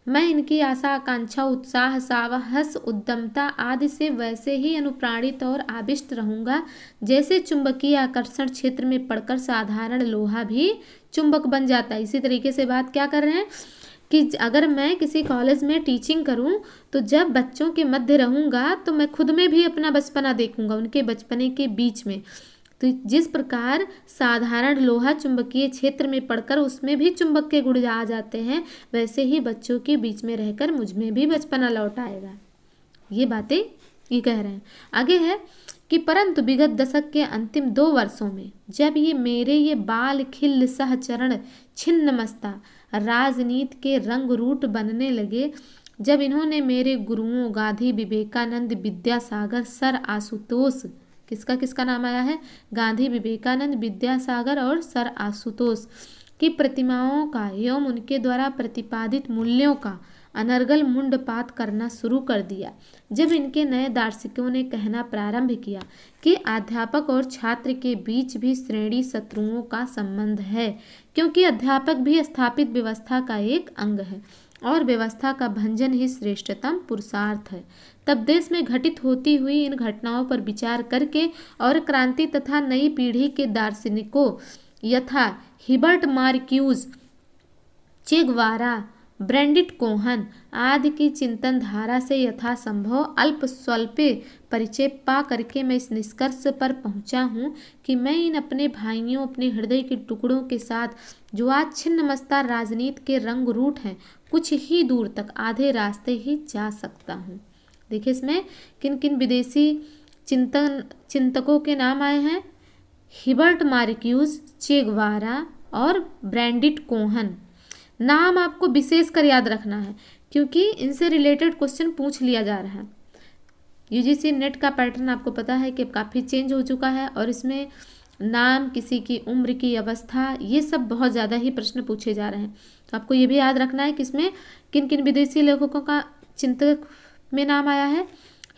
मैं इनकी आशा, आकांक्षा, उत्साह, साहस, उद्यमता आदि से वैसे ही अनुप्राणित और आविष्ट रहूंगा जैसे चुंबकीय आकर्षण क्षेत्र में पड़कर साधारण लोहा भी चुंबक बन जाता है। इसी तरीके से बात क्या कर रहे हैं कि अगर मैं किसी कॉलेज में टीचिंग करूं तो जब बच्चों के मध्य रहूंगा तो मैं खुद में भी अपना बचपना देखूंगा, उनके बचपने के बीच में। तो जिस प्रकार साधारण लोहा चुंबकीय क्षेत्र में पड़कर उसमें भी चुंबक के गुण आ जाते हैं, वैसे ही बच्चों के बीच में रहकर मुझ में भी बचपना लौट आएगा। ये बातें ये कह रहे हैं। आगे है कि परंतु विगत दशक के अंतिम 2 वर्षों में जब ये बाल खिल सहचरण छिन्न मस्ता राजनीति के रंग रूट बनने लगे, जब इन्होंने मेरे गुरुओं गांधी विवेकानंद विद्यासागर सर आशुतोष, किसका किसका नाम आया है, गांधी विवेकानंद विद्यासागर और सर आशुतोष की प्रतिमाओं का एवं उनके द्वारा प्रतिपादित मूल्यों का अनर्गल मुंडपात करना शुरू कर दिया, जब इनके नए दार्शनिकों ने कहना प्रारंभ किया कि अध्यापक और छात्र के बीच भी श्रेणी शत्रुओं का संबंध है, क्योंकि अध्यापक भी स्थापित व्यवस्था का एक अंग है और व्यवस्था का भंजन ही श्रेष्ठतम पुरुषार्थ है, तब देश में घटित होती हुई इन घटनाओं पर विचार करके और क्रांति तथा नई पीढ़ी के दार्शनिकों यथा हिबर्ट मार्क्यूज, चे ग्वारा, ब्रैंडिट कोहन आदि की चिंतन धारा से यथासंभव अल्प स्वल्पे परिचय पा करके मैं इस निष्कर्ष पर पहुंचा हूँ कि मैं इन अपने भाइयों, अपने हृदय के टुकड़ों के साथ जो आज छिन्न मस्ता राजनीति के रंग रूट हैं, कुछ ही दूर तक आधे रास्ते ही जा सकता हूँ। देखिए इसमें किन किन विदेशी चिंतकों के नाम आए हैं, हिबर्ट मार्क्यूज, चे ग्वारा और ब्रैंडिट कोहन। नाम आपको विशेष कर याद रखना है क्योंकि इनसे रिलेटेड क्वेश्चन पूछ लिया जा रहा है। यूजीसी नेट का पैटर्न आपको पता है कि काफ़ी चेंज हो चुका है और इसमें नाम, किसी की उम्र की अवस्था, ये सब बहुत ज़्यादा ही प्रश्न पूछे जा रहे हैं। तो आपको ये भी याद रखना है कि इसमें किन किन विदेशी लेखकों का चिंतक में नाम आया है,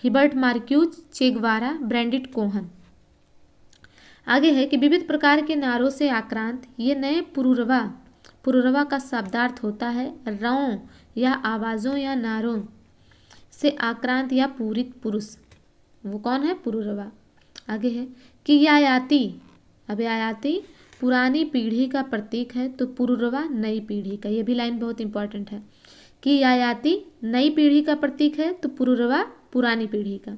हिबर्ट मार्क्यूज, चे ग्वारा, ब्रैंडिट कोहन। आगे है कि विविध प्रकार के नारों से आक्रांत ये नए पुरुरवा का शब्दार्थ होता है रौं या आवाज़ों या नारों से आक्रांत या पूरित पुरुष। वो कौन है? पुरुरवा। आगे है कि यायाति, अब यायाति पुरानी पीढ़ी का प्रतीक है तो पुरुरवा नई पीढ़ी का। ये भी लाइन बहुत इंपॉर्टेंट है कि यायाति नई पीढ़ी का प्रतीक है तो पुरुरवा पुरानी पीढ़ी का।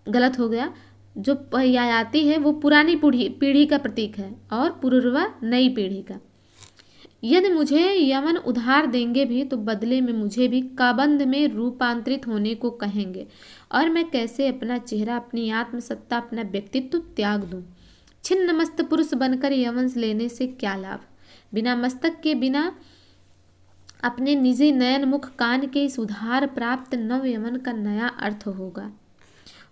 गलत हो गया, जो यायाति है वो पुरानी पीढ़ी का प्रतीक है और पुरुरवा नई पीढ़ी का। यदि मुझे यमन उधार देंगे भी तो बदले में मुझे भी काबंध में रूपांतरित होने को कहेंगे और मैं कैसे अपना चेहरा, अपनी आत्मसत्ता, अपना व्यक्तित्व त्याग दूं। छिन्न मस्त पुरुष बनकर यमन लेने से क्या लाभ? बिना मस्तक के, बिना अपने निजी नयन मुख कान के इस उधार प्राप्त नव यमन का नया अर्थ होगा।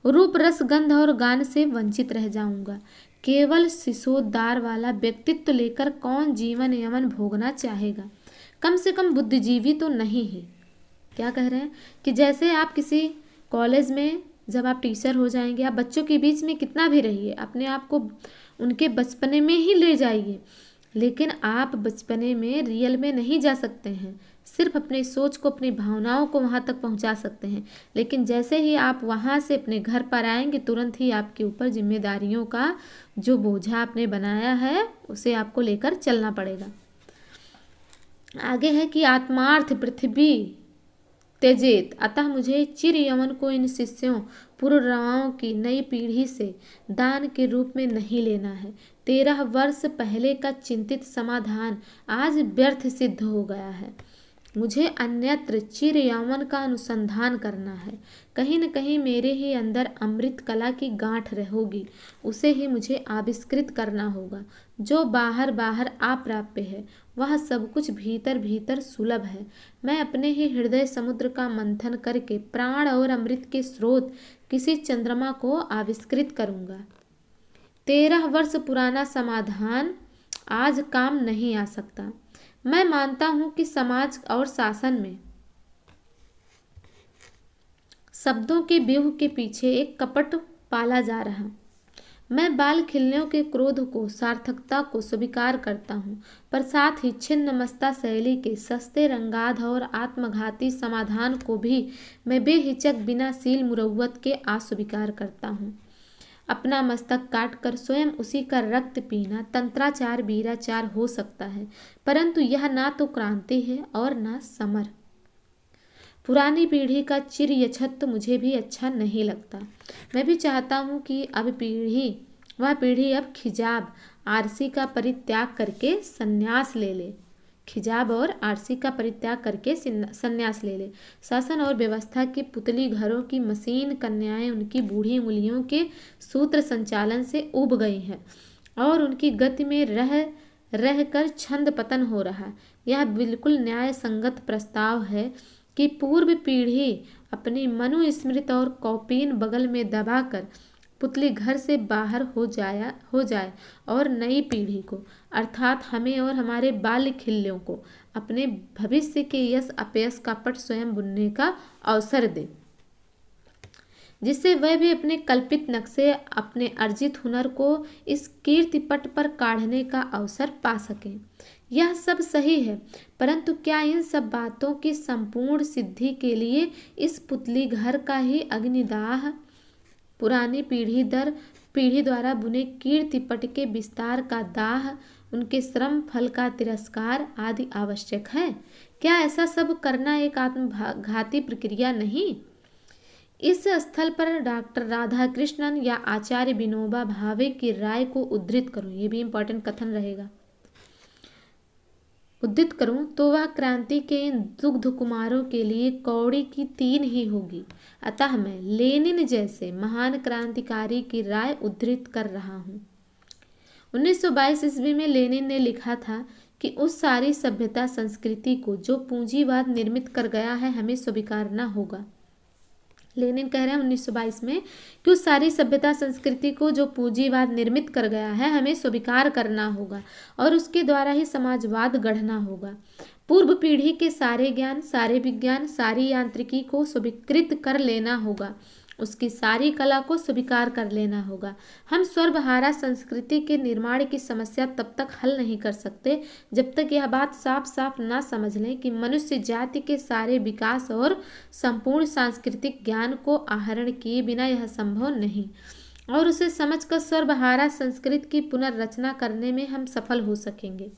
रूप, रस, गंध और गान से वंचित रह जाऊंगा। केवल सिसोदार वाला व्यक्तित्व लेकर कौन जीवन यमन भोगना चाहेगा? कम से कम बुद्धिजीवी तो नहीं है। क्या कह रहे हैं कि जैसे आप किसी कॉलेज में जब आप टीचर हो जाएंगे, आप बच्चों के बीच में कितना भी रहिए, अपने आप को उनके बचपने में ही ले जाइए, लेकिन आप बचपने में रियल में नहीं जा सकते हैं। सिर्फ अपने सोच को, अपनी भावनाओं को वहाँ तक पहुँचा सकते हैं, लेकिन जैसे ही आप वहाँ से अपने घर पर आएंगे तुरंत ही आपके ऊपर जिम्मेदारियों का जो बोझा आपने बनाया है उसे आपको लेकर चलना पड़ेगा। आगे है कि आत्मार्थ पृथ्वी त्यजेत, अतः मुझे चिर यमन को इन शिष्यों पुरुरवाओं की नई पीढ़ी से दान के रूप में नहीं लेना है। 13 वर्ष पहले का चिंतित समाधान आज व्यर्थ सिद्ध हो गया है। मुझे अन्यत्र चिर यौवन का अनुसंधान करना है। कहीं न कहीं मेरे ही अंदर अमृत कला की गांठ होगी, उसे ही मुझे आविष्कृत करना होगा। जो बाहर बाहर अप्राप्य है वह सब कुछ भीतर भीतर सुलभ है। मैं अपने ही हृदय समुद्र का मंथन करके प्राण और अमृत के स्रोत किसी चंद्रमा को आविष्कृत करूँगा। 13 वर्ष पुराना समाधान आज काम नहीं आ सकता। मैं मानता हूं कि समाज और शासन में शब्दों के व्यूह के पीछे एक कपट पाला जा रहा। मैं बाल खिलने के क्रोध को, सार्थकता को स्वीकार करता हूं, पर साथ ही छिन्न मस्ता शैली के सस्ते रंगाध और आत्मघाती समाधान को भी मैं बेहिचक बिना सील मुरव्वत के अस्वीकार करता हूं। अपना मस्तक काट कर स्वयं उसी का रक्त पीना तंत्राचार वीराचार हो सकता है, परंतु यह ना तो क्रांति है और ना समर। पुरानी पीढ़ी का चिर यछत्व मुझे भी अच्छा नहीं लगता। मैं भी चाहता हूँ कि वह पीढ़ी अब खिजाब आरसी का परित्याग करके संन्यास ले ले। खिजाब और आरसी का परित्याग करके संन्यास ले ले। शासन और व्यवस्था की पुतली घरों की मशीन कन्याएं उनकी बूढ़ी उंगलियों के सूत्र संचालन से उब गई हैं और उनकी गति में रह कर छंद पतन हो रहा। यह बिल्कुल न्याय संगत प्रस्ताव है कि पूर्व पीढ़ी अपनी मनुस्मृत और कौपीन बगल में दबाकर पुतली घर से बाहर हो जाए और नई पीढ़ी को अर्थात हमें और हमारे बाल्य खिल्यों को अपने भविष्य के यश अपयश का पट स्वयं बुनने का अवसर दे, जिससे वह भी अपने कल्पित नक्शे अपने अर्जित हुनर को इस कीर्ति पट पर काढ़ने का अवसर पा सकें। यह सब सही है, परंतु क्या इन सब बातों की संपूर्ण सिद्धि के लिए इस पुतली घर का ही अग्निदाह, पुरानी पीढ़ी द्वारा बुने कीर्ति पट के विस्तार का दाह, उनके श्रम फल का तिरस्कार आदि आवश्यक है? क्या ऐसा सब करना एक आत्मघाती प्रक्रिया नहीं? इस स्थल पर डॉक्टर राधाकृष्णन या आचार्य विनोबा भावे की राय को उद्धृत करूं, ये भी इंपॉर्टेंट कथन रहेगा, उद्धृत करूं तो वह क्रांति के इन दुग्ध कुमारों के लिए कौड़ी की तीन ही होगी। अतः मैं लेनिन जैसे महान क्रांतिकारी की राय उद्धृत कर रहा हूं। 1922 ईस्वी में लेनिन ने लिखा था कि उस सारी सभ्यता संस्कृति को जो पूंजीवाद निर्मित कर गया है हमें स्वीकारना होगा। लेनिन कह रहे हैं 1922 में कि उस सारी सभ्यता संस्कृति को जो पूंजीवाद निर्मित कर गया है हमें स्वीकार करना होगा और उसके द्वारा ही समाजवाद गढ़ना होगा। पूर्व पीढ़ी के सारे ज्ञान, सारे विज्ञान, सारी यांत्रिकी को स्वीकृत कर लेना होगा, उसकी सारी कला को स्वीकार कर लेना होगा। हम सर्वहारा संस्कृति के निर्माण की समस्या तब तक हल नहीं कर सकते जब तक यह बात साफ साफ ना समझ लें कि मनुष्य जाति के सारे विकास और संपूर्ण सांस्कृतिक ज्ञान को आहरण किए बिना यह संभव नहीं, और उसे समझकर सर्वहारा संस्कृति की पुनर्रचना करने में हम सफल हो सकेंगे।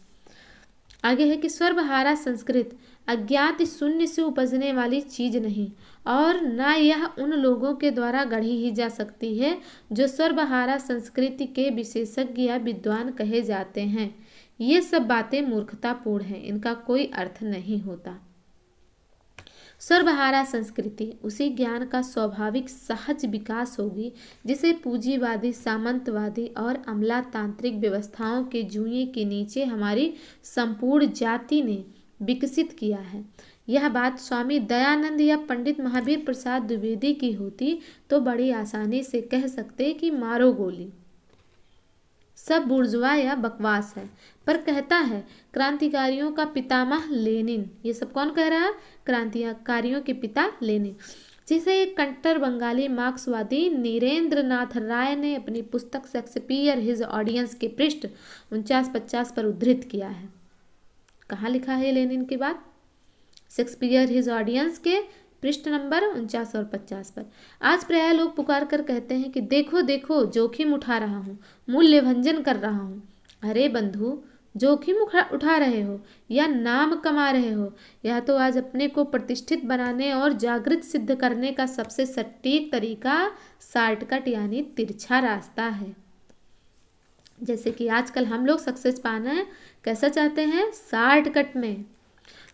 आगे है कि सर्वहारा संस्कृत अज्ञात शून्य से उपजने वाली चीज नहीं और न यह उन लोगों के द्वारा गढ़ी ही जा सकती है जो सर्वहारा संस्कृति के विशेषज्ञ या विद्वान कहे जाते हैं। ये सब बातें मूर्खतापूर्ण हैं, इनका कोई अर्थ नहीं होता। सर्वहारा संस्कृति उसी ज्ञान का स्वाभाविक सहज विकास होगी जिसे पूंजीवादी, सामंतवादी और अमलातांत्रिक व्यवस्थाओं के जुए के नीचे हमारी संपूर्ण जाति ने विकसित किया है। यह बात स्वामी दयानंद या पंडित महावीर प्रसाद द्विवेदी की होती तो बड़ी आसानी से कह सकते कि मारो गोली, सब बुर्जुआ या बकवास है, पर कहता है क्रांतिकारियों का पितामह लेनिन। ये सब कौन कह रहा है? क्रांतिकारियों के पिता लेनिन, जिसे एक कट्टर बंगाली मार्क्सवादी नीरेंद्र नाथ राय ने अपनी पुस्तक शेक्सपियर हिज ऑडियंस के पृष्ठ 49-50 पर उद्धृत किया है। कहाँ लिखा है लेनिन की बात? शेक्सपियर हिज ऑडियंस के पृष्ठ नंबर 49 और 50 पर। आज प्राय लोग पुकार कर कहते हैं कि देखो देखो जोखिम उठा रहा हूँ, मूल्य भंजन कर रहा हूँ। अरे बंधु, जोखिम उठा रहे हो या नाम कमा रहे हो, यह तो आज अपने को प्रतिष्ठित बनाने और जागृत सिद्ध करने का सबसे सटीक तरीका शॉर्टकट यानी तिरछा रास्ता है। जैसे कि आजकल हम लोग सक्सेस पाना है कैसा चाहते हैं? शॉर्टकट में।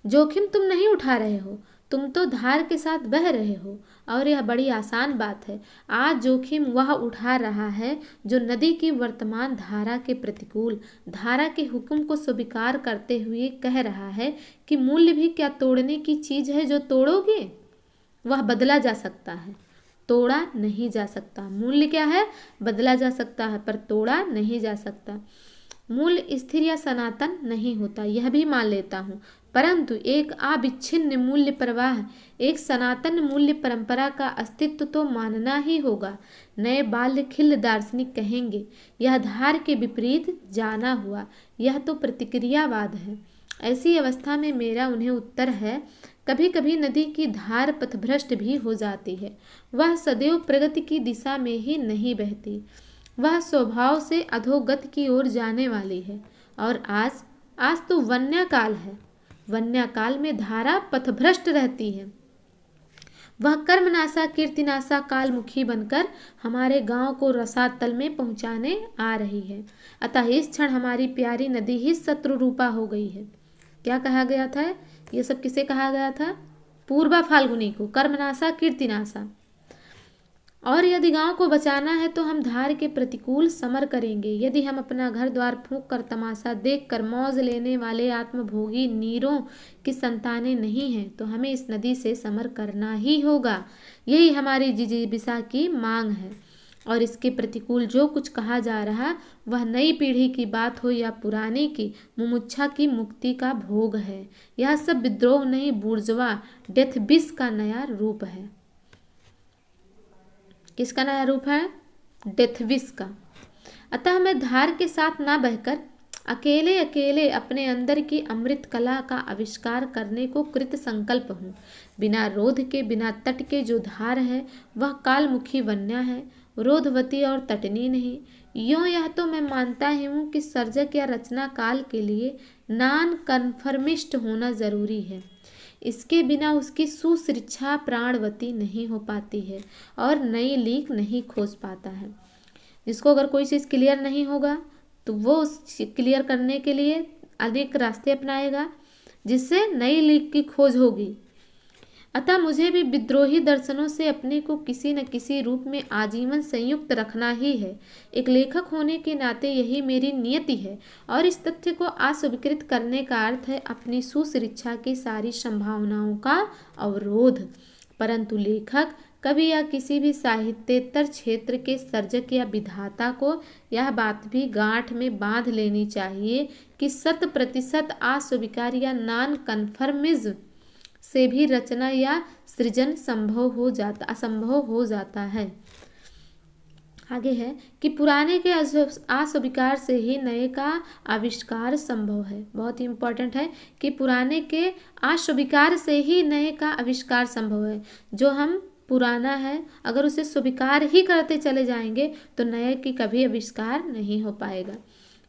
जोखिम तुम नहीं उठा रहे हो, तुम तो धार के साथ बह रहे हो, और यह बड़ी आसान बात है। आज जोखिम वह उठा रहा है जो नदी की वर्तमान धारा के प्रतिकूल, धारा के हुक्म को स्वीकार करते हुए कह रहा है कि मूल्य भी क्या तोड़ने की चीज है जो तोड़ोगे? वह बदला जा सकता है, तोड़ा नहीं जा सकता। मूल्य क्या है? बदला जा सकता है पर तोड़ा नहीं जा सकता। मूल्य स्थिर या सनातन नहीं होता, यह भी मान लेता हूँ, परंतु एक अविच्छिन्न मूल्य प्रवाह, एक सनातन मूल्य परंपरा का अस्तित्व तो मानना ही होगा। नए बाल्य खिल्ल दार्शनिक कहेंगे यह धार के विपरीत जाना हुआ, यह तो प्रतिक्रियावाद है। ऐसी अवस्था में मेरा उन्हें उत्तर है कभी कभी नदी की धार पथभ्रष्ट भी हो जाती है। वह सदैव प्रगति की दिशा में ही नहीं बहती, वह स्वभाव से अधोगति की ओर जाने वाली है। और आज आज तो वन्या काल है। वन्या काल में धारा पथभ्रष्ट रहती है। वह कर्मनाशा कीर्तिनाशा कालमुखी बनकर हमारे गांव को रसातल में पहुंचाने आ रही है। अतः इस क्षण हमारी प्यारी नदी ही शत्रु रूपा हो गई है। क्या कहा गया था? ये सब किसे कहा गया था? पूर्वा फाल्गुनी को, कर्मनाशा कीर्तिनाशा। और यदि गांव को बचाना है तो हम धार के प्रतिकूल समर करेंगे। यदि हम अपना घर द्वार फूंक कर तमाशा देख कर मौज लेने वाले आत्मभोगी नीरों की संतानें नहीं हैं तो हमें इस नदी से समर करना ही होगा। यही हमारी जिजीविषा की मांग है। और इसके प्रतिकूल जो कुछ कहा जा रहा वह नई पीढ़ी की बात हो या पुराने की, मुमुक्षा की मुक्ति का भोग है। यह सब विद्रोह नहीं, बुर्जवा डेथबिस का नया रूप है। किसका नया रूप है? डेथविस का। अतः मैं धार के साथ ना बहकर अकेले अकेले अपने अंदर की अमृत कला का आविष्कार करने को कृत संकल्प हूँ। बिना रोध के, बिना तट के जो धार है वह कालमुखी वन्या है, रोधवती और तटनी नहीं। यूँ यह तो मैं मानता ही हूँ कि सर्जक या रचना काल के लिए नॉन कन्फर्मिस्ट होना जरूरी है। इसके बिना उसकी सुशिक्षा प्राणवती नहीं हो पाती है और नई लीक नहीं खोज पाता है। जिसको अगर कोई चीज़ क्लियर नहीं होगा तो वो उस क्लियर करने के लिए अनेक रास्ते अपनाएगा जिससे नई लीक की खोज होगी। अतः मुझे भी विद्रोही दर्शनों से अपने को किसी न किसी रूप में आजीवन संयुक्त रखना ही है। एक लेखक होने के नाते यही मेरी नियति है और इस तथ्य को अस्वीकृत करने का अर्थ है अपनी सुशिक्षा की सारी संभावनाओं का अवरोध। परंतु लेखक कवि या किसी भी साहित्येतर क्षेत्र के सर्जक या विधाता को यह बात भी गांठ में बांध लेनी चाहिए कि 100% अस्वीकार या नॉन कन्फर्मिज्म से भी रचना या सृजन असंभव हो जाता है। आगे है कि पुराने के अस्वीकार से ही नए का आविष्कार संभव है। बहुत ही इम्पोर्टेंट है कि पुराने के अस्वीकार से ही नए का आविष्कार संभव है। जो हम पुराना है अगर उसे स्वीकार ही करते चले जाएंगे तो नए की कभी आविष्कार नहीं हो पाएगा।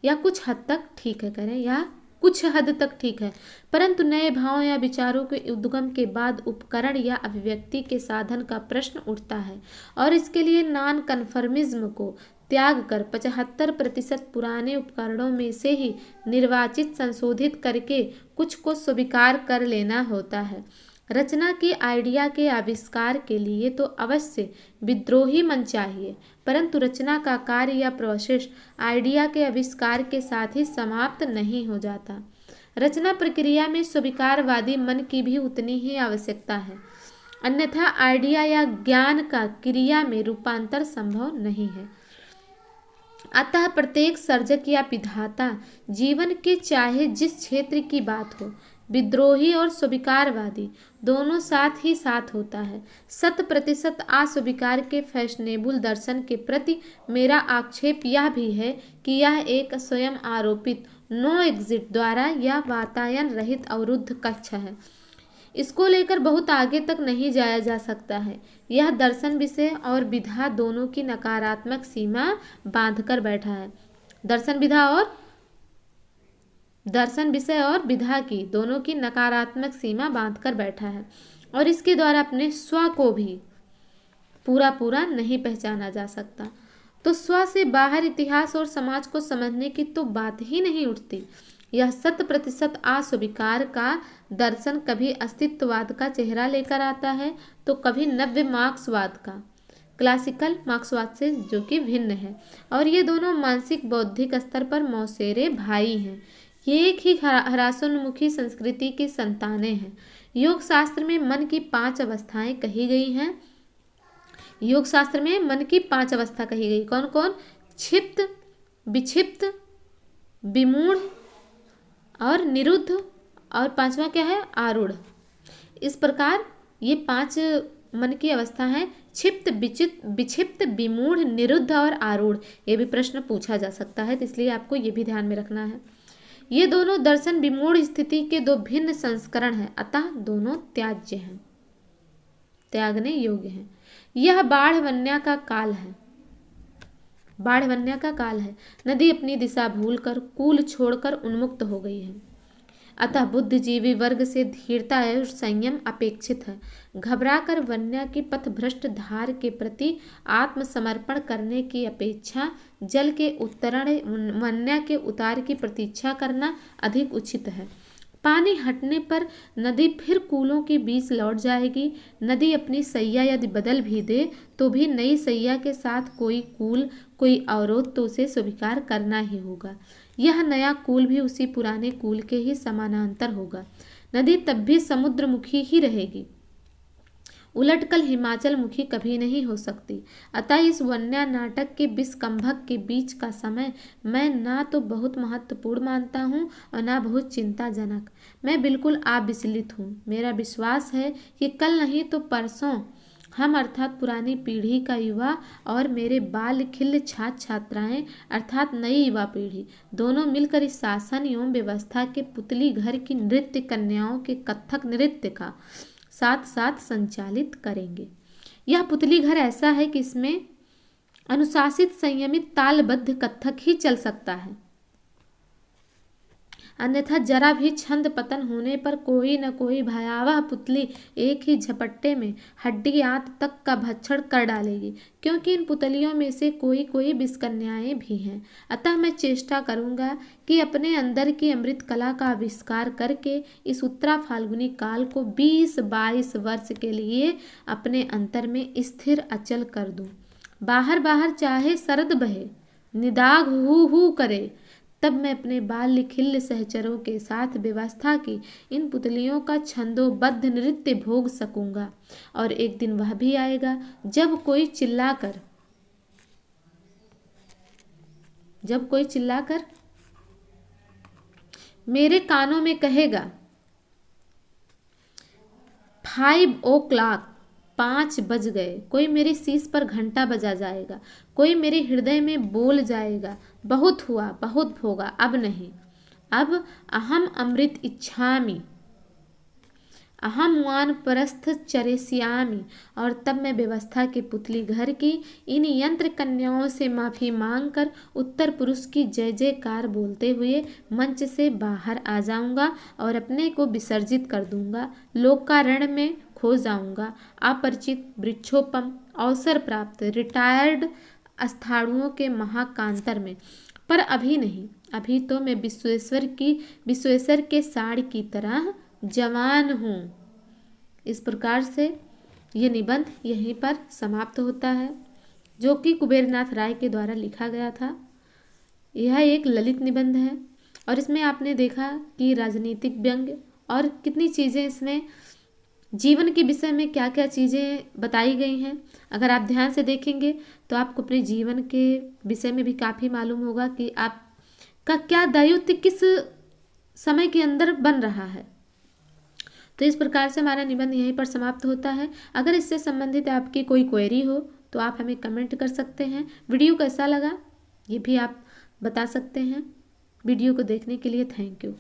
या कुछ हद तक ठीक है करें, या कुछ हद तक ठीक है, परंतु नए भावों या विचारों के उद्गम के बाद उपकरण या अभिव्यक्ति के साधन का प्रश्न उठता है और इसके लिए नॉन कन्फर्मिज्म को त्याग कर 75% पुराने उपकरणों में से ही निर्वाचित संशोधित करके कुछ को स्वीकार कर लेना होता है। रचना की आइडिया के आविष्कार के लिए तो अवश्य विद्रोही मन चाहिए, परंतु रचना का कार्य या प्रोसेस आइडिया के आविष्कार के साथ ही समाप्त नहीं हो जाता। रचना प्रक्रिया में स्वीकारवादी मन की भी उतनी ही आवश्यकता है, अन्यथा आइडिया या ज्ञान का क्रिया में रूपांतर संभव नहीं है। अतः प्रत्येक सर्जक या विधाता जीवन के चाहे जिस क्षेत्र की बात हो, विद्रोही और स्वीकारवादी दोनों साथ ही साथ होता है। 100% अस्वीकार के फैशनेबल दर्शन के प्रति मेरा आक्षेप यह भी है कि यह एक स्वयं आरोपित नो एग्जिट द्वारा या वातायन रहित अवरुद्ध कक्ष है। इसको लेकर बहुत आगे तक नहीं जाया जा सकता है। यह दर्शन विषय और विधा दोनों की नकारात्मक सीमा बांधकर बैठा है। दर्शन विषय और विधा की दोनों की नकारात्मक सीमा बांधकर बैठा है और इसके द्वारा अपने स्व को भी पूरा नहीं पहचाना जा सकता। तो स्व से बाहर इतिहास और समाज को समझने की तो बात ही नहीं उठती। यह 100% अस्वीकार का दर्शन कभी अस्तित्ववाद का चेहरा लेकर आता है तो कभी नव्य मार्क्सवाद का, क्लासिकल मार्क्सवाद से जो कि भिन्न है, और ये दोनों मानसिक बौद्धिक स्तर पर मौसेरे भाई हैं। ये एक ही ह्रासोन्मुखी संस्कृति की संतानें हैं। योग शास्त्र में मन की 5 अवस्थाएं कही गई हैं। योग शास्त्र में मन की 5 अवस्था कही गई, कौन कौन? क्षिप्त, विक्षिप्त, विमूढ़ और निरुद्ध, और 5वां क्या है? आरूढ़। इस प्रकार ये 5 मन की अवस्था है, क्षिप्त, विक्षिप्त, विमूढ़, निरुद्ध और आरूढ़। ये भी प्रश्न पूछा जा सकता है, तो इसलिए आपको ये भी ध्यान में रखना है। ये दोनों दर्शन विमूढ़ स्थिति के दो भिन्न संस्करण हैं, अतः दोनों त्याज्य हैं, त्यागने योग्य हैं। यह बाढ़ वन्या का काल है, बाढ़ वन्या का काल है। नदी अपनी दिशा भूलकर कूल छोड़कर उन्मुक्त हो गई है, अतः बुद्धिजीवी वर्ग से धीरता और संयम अपेक्षित है। घबराकर वन्या की पथभ्रष्ट धार के प्रति आत्मसमर्पण करने की अपेक्षा जल के उत्तरण वन्या के उतार की प्रतीक्षा करना अधिक उचित है। पानी हटने पर नदी फिर कूलों के बीच लौट जाएगी। नदी अपनी सैया यदि बदल भी दे तो भी नई सैया के साथ कोई कूल, कोई अवरोध तो उसे स्वीकार करना ही होगा। यह नया कूल भी उसी पुराने कूल के ही समानांतर होगा। नदी तब भी समुद्रमुखी ही रहेगी, उलटकल हिमाचल मुखी कभी नहीं हो सकती। अतः इस वन्या नाटक के विस्कंभक के बीच का समय मैं ना तो बहुत महत्वपूर्ण मानता हूँ और ना बहुत चिंताजनक। मैं बिल्कुल अविचलित हूँ। मेरा विश्वास है कि कल नहीं तो परसों हम अर्थात पुरानी पीढ़ी का युवा और मेरे बाल खिल्ल छात्र छात्राएं अर्थात नई युवा पीढ़ी दोनों मिलकर इस शासन एवं व्यवस्था के पुतली घर की नृत्य कन्याओं के कथक नृत्य का साथ साथ संचालित करेंगे। यह पुतली घर ऐसा है कि इसमें अनुशासित संयमित तालबद्ध कथक ही चल सकता है, अन्यथा जरा भी छंद पतन होने पर कोई न कोई भयावह पुतली एक ही झपट्टे में हड्डी आंत तक का भक्षण कर डालेगी, क्योंकि इन पुतलियों में से कोई कोई विषकन्याएं भी हैं। अतः मैं चेष्टा करूंगा कि अपने अंदर की अमृत कला का आविष्कार करके इस उत्तरा फाल्गुनी काल को 20-22 वर्ष के लिए अपने अंतर में स्थिर अचल कर दूं। बाहर बाहर चाहे शरद बहे, निदाग हू करे, तब मैं अपने बाल्य खिल्ल सहचरों के साथ व्यवस्था की इन पुतलियों का छंदोबद्ध नृत्य भोग सकूंगा। और एक दिन वह भी आएगा जब कोई चिल्लाकर मेरे कानों में कहेगा 5 o'clock, 5 बज गए। कोई मेरे शीश पर घंटा बजा जाएगा, कोई मेरे हृदय में बोल जाएगा बहुत हुआ, बहुत भोगा, अब नहीं, अब अहम अमृत इच्छामि, अहम वानप्रस्थ चरेष्यामि। और तब मैं व्यवस्था के पुतली घर की इन यंत्र कन्याओं से माफी मांगकर उत्तर पुरुष की जय जयकार बोलते हुए मंच से बाहर आ जाऊंगा और अपने को विसर्जित कर दूंगा। लोकारण्य में खो जाऊंगा, अपरिचित वृक्षोपम अवसर प्राप्त रिटायर्ड अस्थाणुओं के महाकांतर में। पर अभी नहीं, अभी तो मैं विश्वेश्वर के साड़ की तरह जवान हूँ। इस प्रकार से ये निबंध यहीं पर समाप्त होता है, जो कि कुबेरनाथ राय के द्वारा लिखा गया था। यह एक ललित निबंध है और इसमें आपने देखा कि राजनीतिक व्यंग्य और कितनी चीज़ें इसमें जीवन के विषय में क्या क्या चीज़ें बताई गई हैं। अगर आप ध्यान से देखेंगे तो आपको अपने जीवन के विषय में भी काफ़ी मालूम होगा कि आपका क्या दायित्व किस समय के अंदर बन रहा है। तो इस प्रकार से हमारा निबंध यहीं पर समाप्त होता है। अगर इससे संबंधित आपकी कोई क्वेरी हो तो आप हमें कमेंट कर सकते हैं। वीडियो कैसा लगा ये भी आप बता सकते हैं। वीडियो को देखने के लिए थैंक यू।